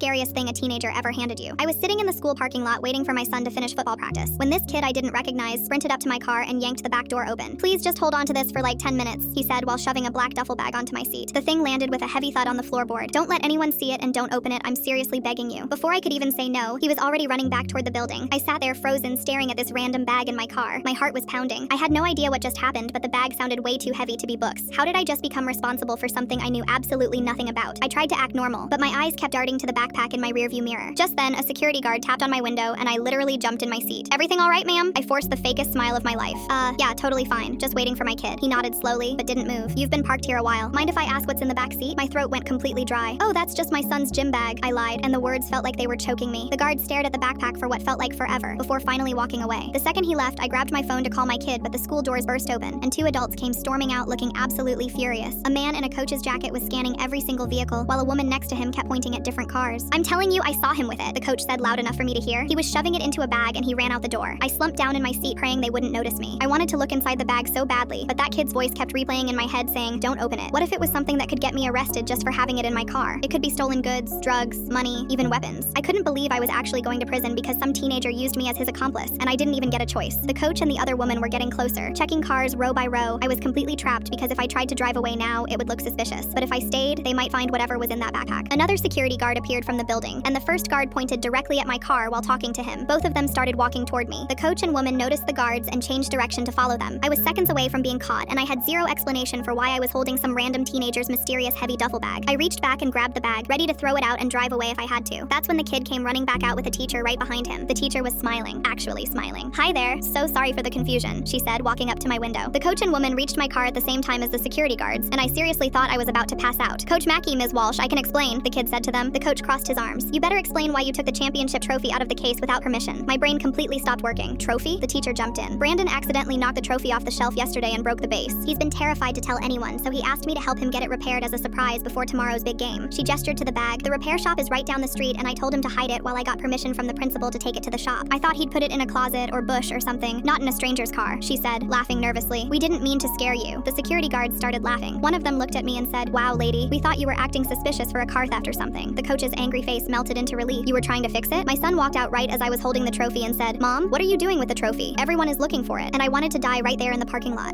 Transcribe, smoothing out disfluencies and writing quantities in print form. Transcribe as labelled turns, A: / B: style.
A: scariest thing a teenager ever handed you? I was sitting in the school parking lot waiting for my son to finish football practice when this kid I didn't recognize sprinted up to my car and yanked the back door open. "Please just hold on to this for like 10 minutes, he said while shoving a black duffel bag onto my seat. The thing landed with a heavy thud on the floorboard. "Don't let anyone see it and don't open it, I'm seriously begging you." Before I could even say no, he was already running back toward the building. I sat there frozen, staring at this random bag in my car. My heart was pounding. I had no idea what just happened, but the bag sounded way too heavy to be books. How did I just become responsible for something I knew absolutely nothing about? I tried to act normal, but my eyes kept darting to the backpack in my rearview mirror. Just then, a security guard tapped on my window, and I literally jumped in my seat. "Everything all right, ma'am?" I forced the fakest smile of my life. Yeah, totally fine. Just waiting for my kid." He nodded slowly, but didn't move. "You've been parked here a while. Mind if I ask what's in the back seat?" My throat went completely dry. "Oh, that's just my son's gym bag," I lied, and the words felt like they were choking me. The guard stared at the backpack for what felt like forever, before finally walking away. The second he left, I grabbed my phone to call my kid, but the school doors burst open, and two adults came storming out looking absolutely furious. A man in a coach's jacket was scanning every single vehicle, while a woman next to him kept pointing at different cars. "I'm telling you, I saw him with it," the coach said loud enough for me to hear. "He was shoving it into a bag and he ran out the door." I slumped down in my seat praying they wouldn't notice me. I wanted to look inside the bag so badly, but that kid's voice kept replaying in my head saying, "Don't open it." What if it was something that could get me arrested just for having it in my car? It could be stolen goods, drugs, money, even weapons. I couldn't believe I was actually going to prison because some teenager used me as his accomplice, and I didn't even get a choice. The coach and the other woman were getting closer, checking cars row by row. I was completely trapped because if I tried to drive away now, it would look suspicious. But if I stayed, they might find whatever was in that backpack. Another security guard appeared from the building, and the first guard pointed directly at my car while talking to him. Both of them started walking toward me. The coach and woman noticed the guards and changed direction to follow them. I was seconds away from being caught, and I had zero explanation for why I was holding some random teenager's mysterious heavy duffel bag. I reached back and grabbed the bag, ready to throw it out and drive away if I had to. That's when the kid came running back out with a teacher right behind him. The teacher was smiling, actually smiling. "Hi there, so sorry for the confusion," she said, walking up to my window. The coach and woman reached my car at the same time as the security guards, and I seriously thought I was about to pass out. "Coach Mackey, Ms. Walsh, I can explain," the kid said to them. The coach crossed his arms. "You better explain why you took the championship trophy out of the case without permission." My brain completely stopped working. "Trophy?" The teacher jumped in. "Brandon accidentally knocked the trophy off the shelf yesterday and broke the base. He's been terrified to tell anyone, so he asked me to help him get it repaired as a surprise before tomorrow's big game." She gestured to the bag. "The repair shop is right down the street, and I told him to hide it while I got permission from the principal to take it to the shop. I thought he'd put it in a closet or bush or something, not in a stranger's car," she said, laughing nervously. "We didn't mean to scare you." The security guards started laughing. One of them looked at me and said, "Wow, lady, we thought you were acting suspicious for a car theft or something." The coach's angry face melted into relief. "You were trying to fix it?" My son walked out right as I was holding the trophy and said, "Mom, what are you doing with the trophy? Everyone is looking for it." And I wanted to die right there in the parking lot.